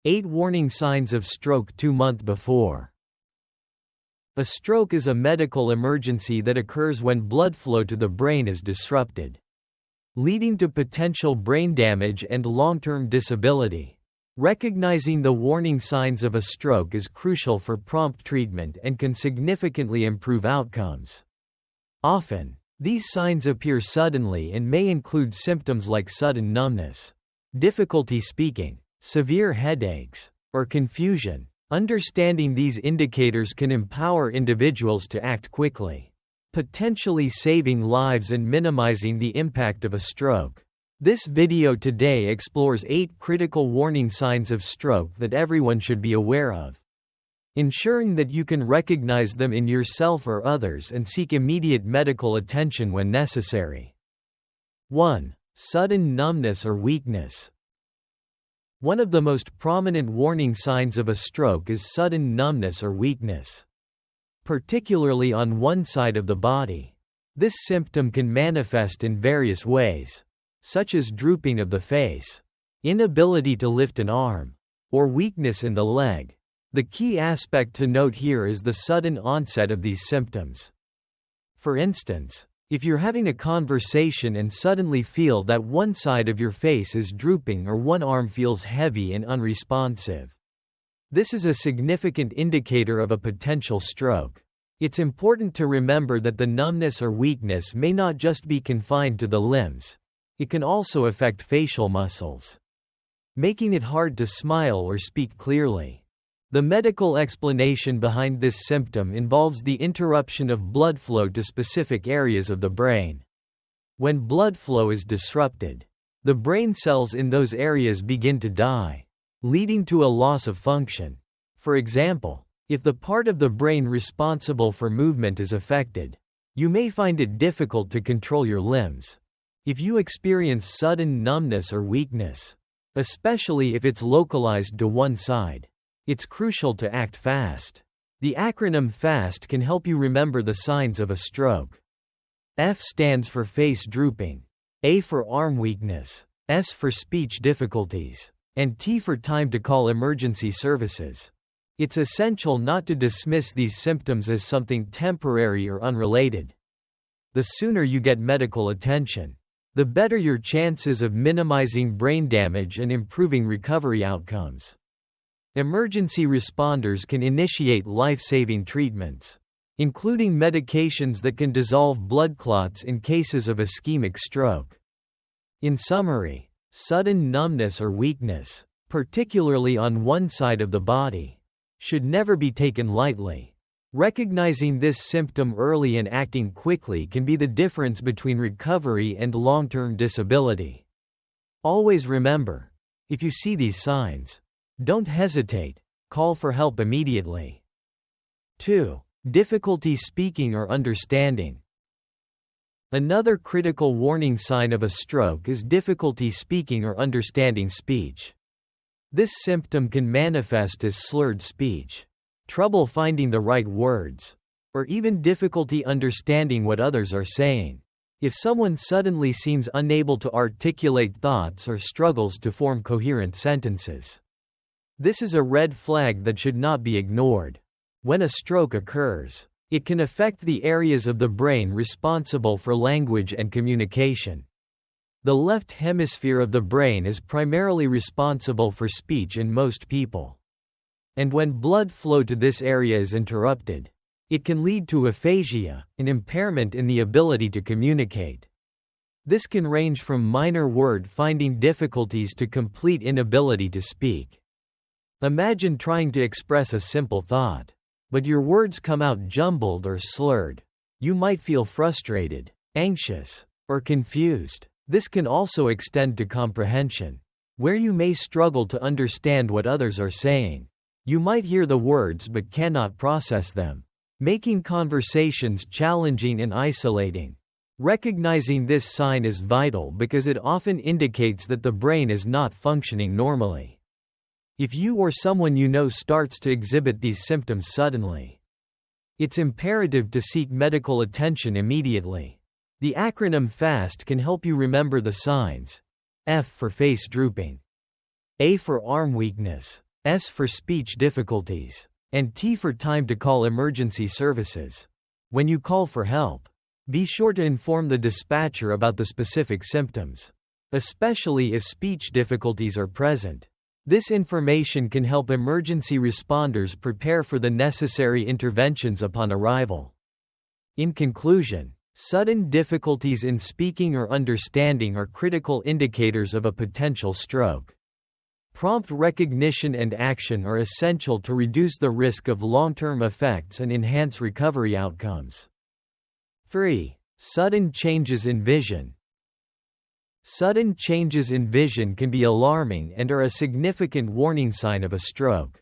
8 warning signs of stroke 2 months before. A stroke is a medical emergency that occurs when blood flow to the brain is disrupted, leading to potential brain damage and long-term disability. Recognizing the warning signs of a stroke is crucial for prompt treatment and can significantly improve outcomes. Often, these signs appear suddenly and may include symptoms like sudden numbness, difficulty speaking, severe headaches, or confusion. Understanding these indicators can empower individuals to act quickly, potentially saving lives and minimizing the impact of a stroke. This video today explores 8 critical warning signs of stroke that everyone should be aware of, ensuring that you can recognize them in yourself or others and seek immediate medical attention when necessary. 1. Sudden numbness or weakness. One of the most prominent warning signs of a stroke is sudden numbness or weakness, particularly on one side of the body. This symptom can manifest in various ways, such as drooping of the face, inability to lift an arm, or weakness in the leg. The key aspect to note here is the sudden onset of these symptoms. For instance, if you're having a conversation and suddenly feel that one side of your face is drooping or one arm feels heavy and unresponsive, this is a significant indicator of a potential stroke. It's important to remember that the numbness or weakness may not just be confined to the limbs, it can also affect facial muscles, making it hard to smile or speak clearly. The medical explanation behind this symptom involves the interruption of blood flow to specific areas of the brain. When blood flow is disrupted, the brain cells in those areas begin to die, leading to a loss of function. For example, if the part of the brain responsible for movement is affected, you may find it difficult to control your limbs. If you experience sudden numbness or weakness, especially if it's localized to one side, it's crucial to act fast. The acronym FAST can help you remember the signs of a stroke. F stands for face drooping, A for arm weakness, S for speech difficulties, and T for time to call emergency services. It's essential not to dismiss these symptoms as something temporary or unrelated. The sooner you get medical attention, the better your chances of minimizing brain damage and improving recovery outcomes. Emergency responders can initiate life-saving treatments, including medications that can dissolve blood clots in cases of ischemic stroke. In summary, sudden numbness or weakness, particularly on one side of the body, should never be taken lightly. Recognizing this symptom early and acting quickly can be the difference between recovery and long-term disability. Always remember, if you see these signs, don't hesitate, call for help immediately. 2. Difficulty speaking or understanding. Another critical warning sign of a stroke is difficulty speaking or understanding speech. This symptom can manifest as slurred speech, trouble finding the right words, or even difficulty understanding what others are saying. If someone suddenly seems unable to articulate thoughts or struggles to form coherent sentences, this is a red flag that should not be ignored. When a stroke occurs, it can affect the areas of the brain responsible for language and communication. The left hemisphere of the brain is primarily responsible for speech in most people. And when blood flow to this area is interrupted, it can lead to aphasia, an impairment in the ability to communicate. This can range from minor word-finding difficulties to complete inability to speak. Imagine trying to express a simple thought, but your words come out jumbled or slurred. You might feel frustrated, anxious, or confused. This can also extend to comprehension, where you may struggle to understand what others are saying. You might hear the words but cannot process them, making conversations challenging and isolating. Recognizing this sign is vital because it often indicates that the brain is not functioning normally. If you or someone you know starts to exhibit these symptoms suddenly, it's imperative to seek medical attention immediately. The acronym FAST can help you remember the signs. F for face drooping, A for arm weakness, S for speech difficulties, and T for time to call emergency services. When you call for help, be sure to inform the dispatcher about the specific symptoms, especially if speech difficulties are present. This information can help emergency responders prepare for the necessary interventions upon arrival. In conclusion, sudden difficulties in speaking or understanding are critical indicators of a potential stroke. Prompt recognition and action are essential to reduce the risk of long-term effects and enhance recovery outcomes. 3. Sudden changes in vision. Sudden changes in vision can be alarming and are a significant warning sign of a stroke.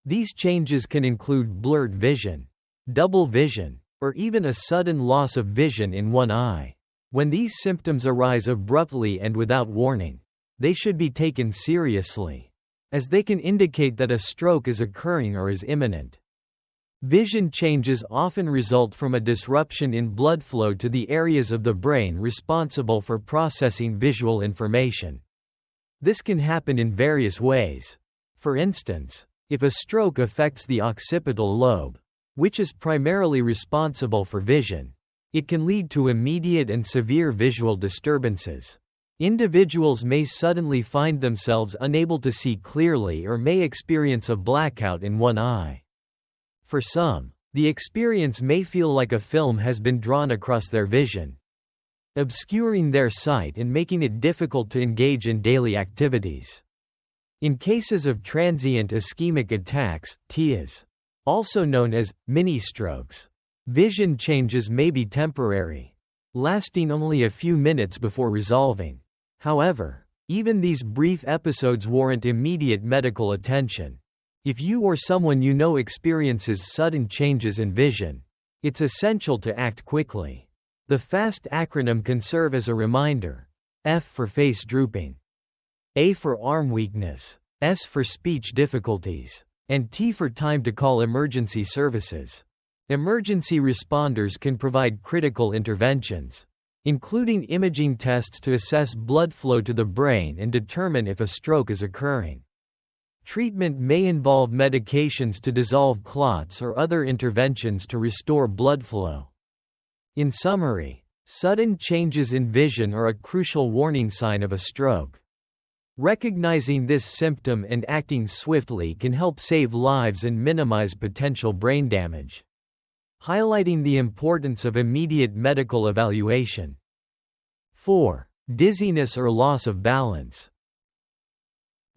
These changes can include blurred vision, double vision, or even a sudden loss of vision in one eye. When these symptoms arise abruptly and without warning, they should be taken seriously, as they can indicate that a stroke is occurring or is imminent. Vision changes often result from a disruption in blood flow to the areas of the brain responsible for processing visual information. This can happen in various ways. For instance, if a stroke affects the occipital lobe, which is primarily responsible for vision, it can lead to immediate and severe visual disturbances. Individuals may suddenly find themselves unable to see clearly or may experience a blackout in one eye. For some, the experience may feel like a film has been drawn across their vision, obscuring their sight and making it difficult to engage in daily activities. In cases of transient ischemic attacks, TIAs, also known as mini-strokes, vision changes may be temporary, lasting only a few minutes before resolving. However, even these brief episodes warrant immediate medical attention. If you or someone you know experiences sudden changes in vision, it's essential to act quickly. The FAST acronym can serve as a reminder: F for face drooping, A for arm weakness, S for speech difficulties, and T for time to call emergency services. Emergency responders can provide critical interventions, including imaging tests to assess blood flow to the brain and determine if a stroke is occurring. Treatment may involve medications to dissolve clots or other interventions to restore blood flow. In summary, sudden changes in vision are a crucial warning sign of a stroke. Recognizing this symptom and acting swiftly can help save lives and minimize potential brain damage, highlighting the importance of immediate medical evaluation. 4. Dizziness or loss of balance.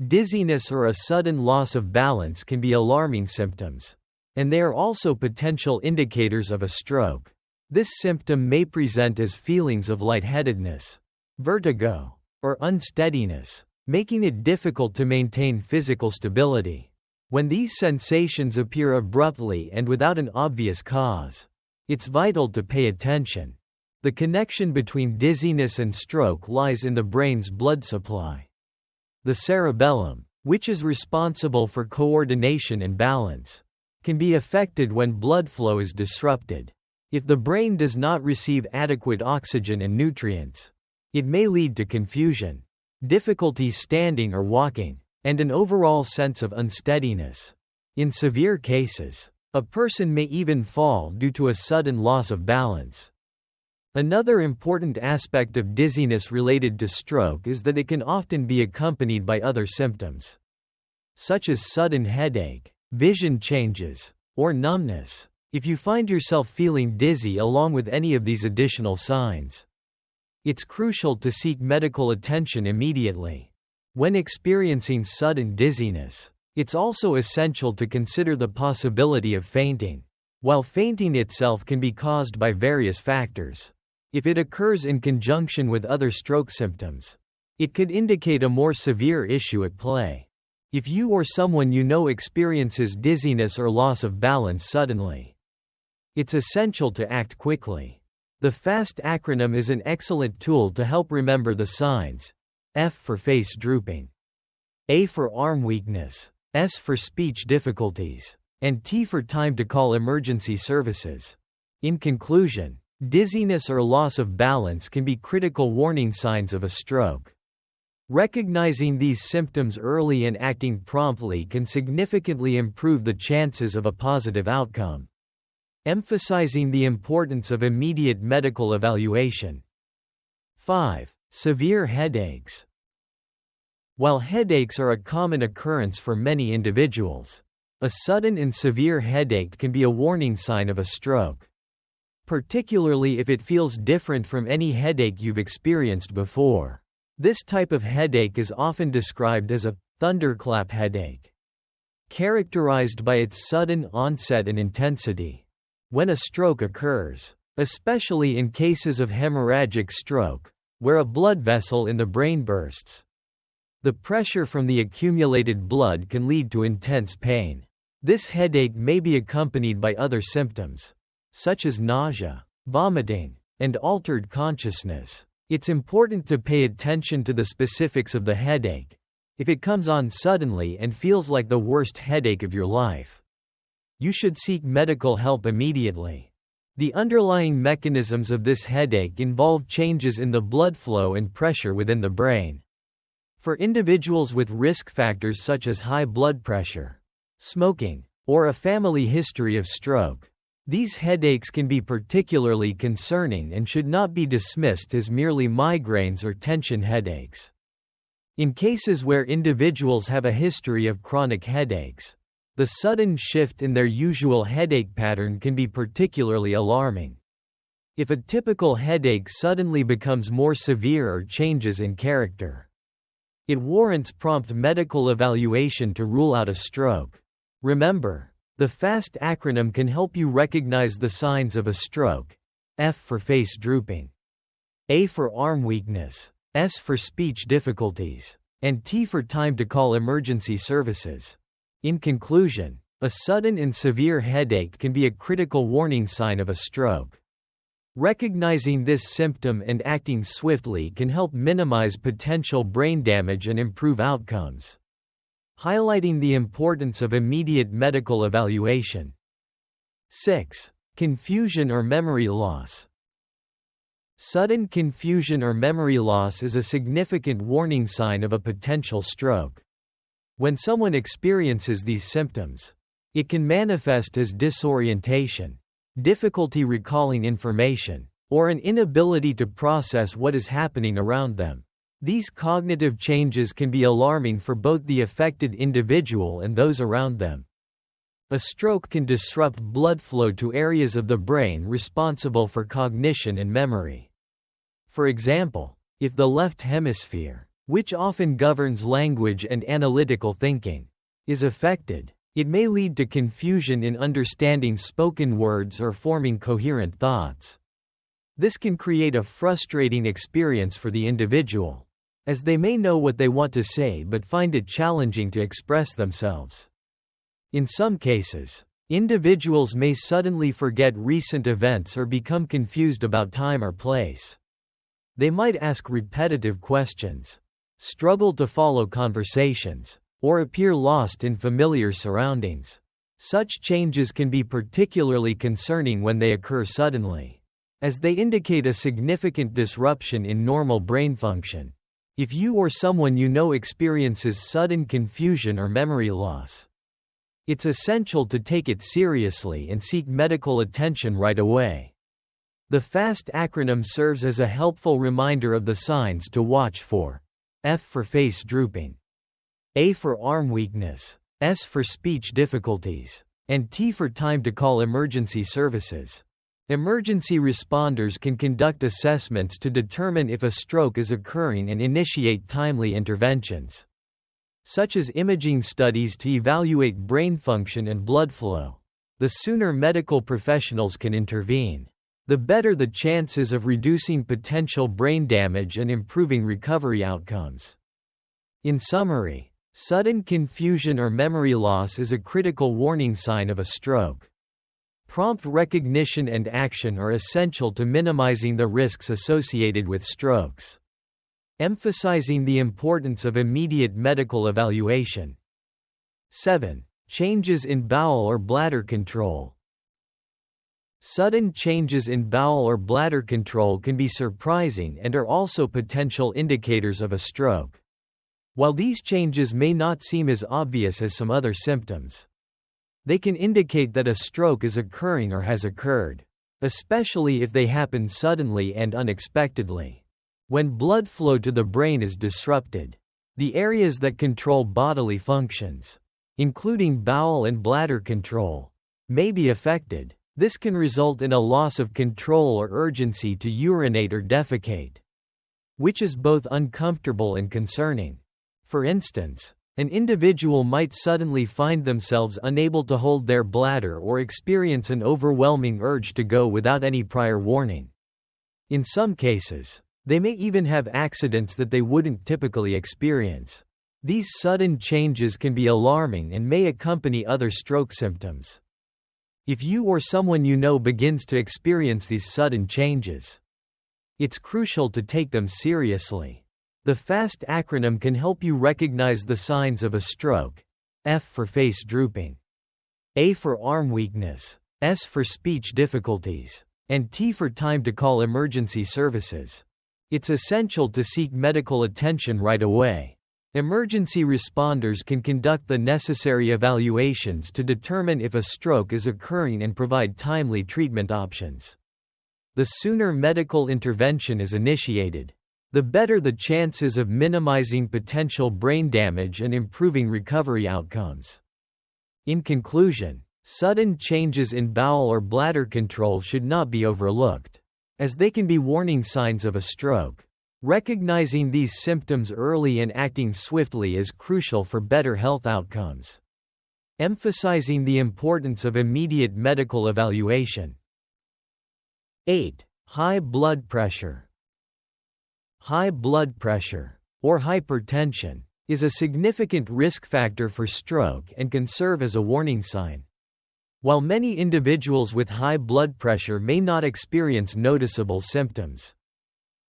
Dizziness or a sudden loss of balance can be alarming symptoms, and they are also potential indicators of a stroke. This symptom may present as feelings of lightheadedness, vertigo, or unsteadiness, making it difficult to maintain physical stability. When these sensations appear abruptly and without an obvious cause, it's vital to pay attention. The connection between dizziness and stroke lies in the brain's blood supply. The cerebellum, which is responsible for coordination and balance, can be affected when blood flow is disrupted. If the brain does not receive adequate oxygen and nutrients, it may lead to confusion, difficulty standing or walking, and an overall sense of unsteadiness. In severe cases, a person may even fall due to a sudden loss of balance. Another important aspect of dizziness related to stroke is that it can often be accompanied by other symptoms, such as sudden headache, vision changes, or numbness. If you find yourself feeling dizzy along with any of these additional signs, it's crucial to seek medical attention immediately. When experiencing sudden dizziness, it's also essential to consider the possibility of fainting. While fainting itself can be caused by various factors, if it occurs in conjunction with other stroke symptoms, it could indicate a more severe issue at play. If you or someone you know experiences dizziness or loss of balance suddenly, it's essential to act quickly. The FAST acronym is an excellent tool to help remember the signs: F for face drooping, A for arm weakness, S for speech difficulties, and T for time to call emergency services. In conclusion, dizziness or loss of balance can be critical warning signs of a stroke. Recognizing these symptoms early and acting promptly can significantly improve the chances of a positive outcome. Emphasizing the importance of immediate medical evaluation. 5. Severe headaches. While headaches are a common occurrence for many individuals, a sudden and severe headache can be a warning sign of a stroke. Particularly if it feels different from any headache you've experienced before. This type of headache is often described as a thunderclap headache, characterized by its sudden onset and intensity. When a stroke occurs, especially in cases of hemorrhagic stroke, where a blood vessel in the brain bursts, the pressure from the accumulated blood can lead to intense pain. This headache may be accompanied by other symptoms, such as nausea, vomiting, and altered consciousness. It's important to pay attention to the specifics of the headache. If it comes on suddenly and feels like the worst headache of your life, you should seek medical help immediately. The underlying mechanisms of this headache involve changes in the blood flow and pressure within the brain. For individuals with risk factors such as high blood pressure, smoking, or a family history of stroke, these headaches can be particularly concerning and should not be dismissed as merely migraines or tension headaches. In cases where individuals have a history of chronic headaches, the sudden shift in their usual headache pattern can be particularly alarming. If a typical headache suddenly becomes more severe or changes in character, it warrants prompt medical evaluation to rule out a stroke. Remember, the FAST acronym can help you recognize the signs of a stroke. F for face drooping, A for arm weakness, S for speech difficulties, and T for time to call emergency services. In conclusion, a sudden and severe headache can be a critical warning sign of a stroke. Recognizing this symptom and acting swiftly can help minimize potential brain damage and improve outcomes. Highlighting the importance of immediate medical evaluation. 6. Confusion or memory loss. Sudden confusion or memory loss is a significant warning sign of a potential stroke. When someone experiences these symptoms, it can manifest as disorientation, difficulty recalling information, or an inability to process what is happening around them. These cognitive changes can be alarming for both the affected individual and those around them. A stroke can disrupt blood flow to areas of the brain responsible for cognition and memory. For example, if the left hemisphere, which often governs language and analytical thinking, is affected, it may lead to confusion in understanding spoken words or forming coherent thoughts. This can create a frustrating experience for the individual, as they may know what they want to say but find it challenging to express themselves. In some cases, individuals may suddenly forget recent events or become confused about time or place. They might ask repetitive questions, struggle to follow conversations, or appear lost in familiar surroundings. Such changes can be particularly concerning when they occur suddenly, as they indicate a significant disruption in normal brain function. If you or someone you know experiences sudden confusion or memory loss, it's essential to take it seriously and seek medical attention right away. The FAST acronym serves as a helpful reminder of the signs to watch for. F for face drooping, A for arm weakness, S for speech difficulties, and T for time to call emergency services. Emergency responders can conduct assessments to determine if a stroke is occurring and initiate timely interventions, such as imaging studies to evaluate brain function and blood flow. The sooner medical professionals can intervene, the better the chances of reducing potential brain damage and improving recovery outcomes. In summary, sudden confusion or memory loss is a critical warning sign of a stroke. Prompt recognition and action are essential to minimizing the risks associated with strokes. Emphasizing the importance of immediate medical evaluation. 7. Changes in bowel or bladder control. Sudden changes in bowel or bladder control can be surprising and are also potential indicators of a stroke. While these changes may not seem as obvious as some other symptoms, they can indicate that a stroke is occurring or has occurred, especially if they happen suddenly and unexpectedly. When blood flow to the brain is disrupted, the areas that control bodily functions, including bowel and bladder control, may be affected. This can result in a loss of control or urgency to urinate or defecate, which is both uncomfortable and concerning. For instance, an individual might suddenly find themselves unable to hold their bladder or experience an overwhelming urge to go without any prior warning. In some cases, they may even have accidents that they wouldn't typically experience. These sudden changes can be alarming and may accompany other stroke symptoms. If you or someone you know begins to experience these sudden changes, it's crucial to take them seriously. The FAST acronym can help you recognize the signs of a stroke. F for face drooping, A for arm weakness, S for speech difficulties, and T for time to call emergency services. It's essential to seek medical attention right away. Emergency responders can conduct the necessary evaluations to determine if a stroke is occurring and provide timely treatment options. The sooner medical intervention is initiated, the better the chances of minimizing potential brain damage and improving recovery outcomes. In conclusion, sudden changes in bowel or bladder control should not be overlooked, as they can be warning signs of a stroke. Recognizing these symptoms early and acting swiftly is crucial for better health outcomes. Emphasizing the importance of immediate medical evaluation. 8. High blood pressure. High blood pressure, or hypertension, is a significant risk factor for stroke and can serve as a warning sign. While many individuals with high blood pressure may not experience noticeable symptoms,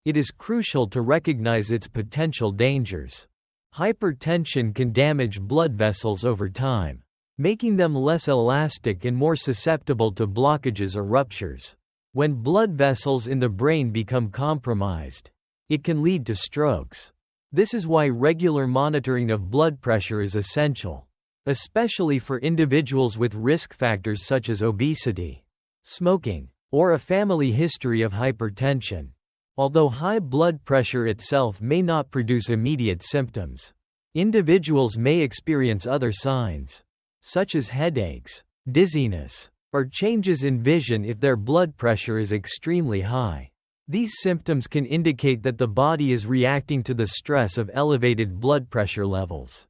it is crucial to recognize its potential dangers. Hypertension can damage blood vessels over time, making them less elastic and more susceptible to blockages or ruptures. When blood vessels in the brain become compromised, it can lead to strokes. This is why regular monitoring of blood pressure is essential, especially for individuals with risk factors such as obesity, smoking, or a family history of hypertension. Although high blood pressure itself may not produce immediate symptoms, individuals may experience other signs, such as headaches, dizziness, or changes in vision if their blood pressure is extremely high. These symptoms can indicate that the body is reacting to the stress of elevated blood pressure levels,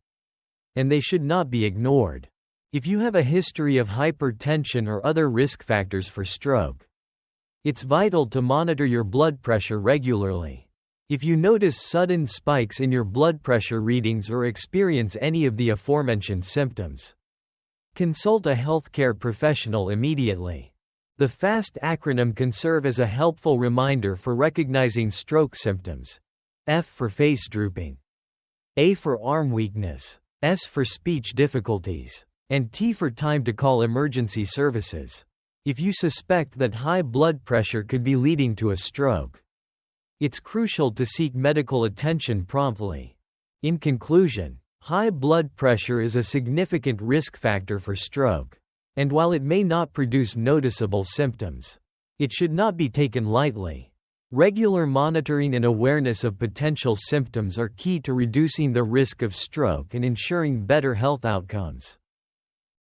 and they should not be ignored. If you have a history of hypertension or other risk factors for stroke, it's vital to monitor your blood pressure regularly. If you notice sudden spikes in your blood pressure readings or experience any of the aforementioned symptoms, consult a healthcare professional immediately. The FAST acronym can serve as a helpful reminder for recognizing stroke symptoms. F for face drooping, A for arm weakness, S for speech difficulties, and T for time to call emergency services. If you suspect that high blood pressure could be leading to a stroke, it's crucial to seek medical attention promptly. In conclusion, high blood pressure is a significant risk factor for stroke, and while it may not produce noticeable symptoms, it should not be taken lightly. Regular monitoring and awareness of potential symptoms are key to reducing the risk of stroke and ensuring better health outcomes.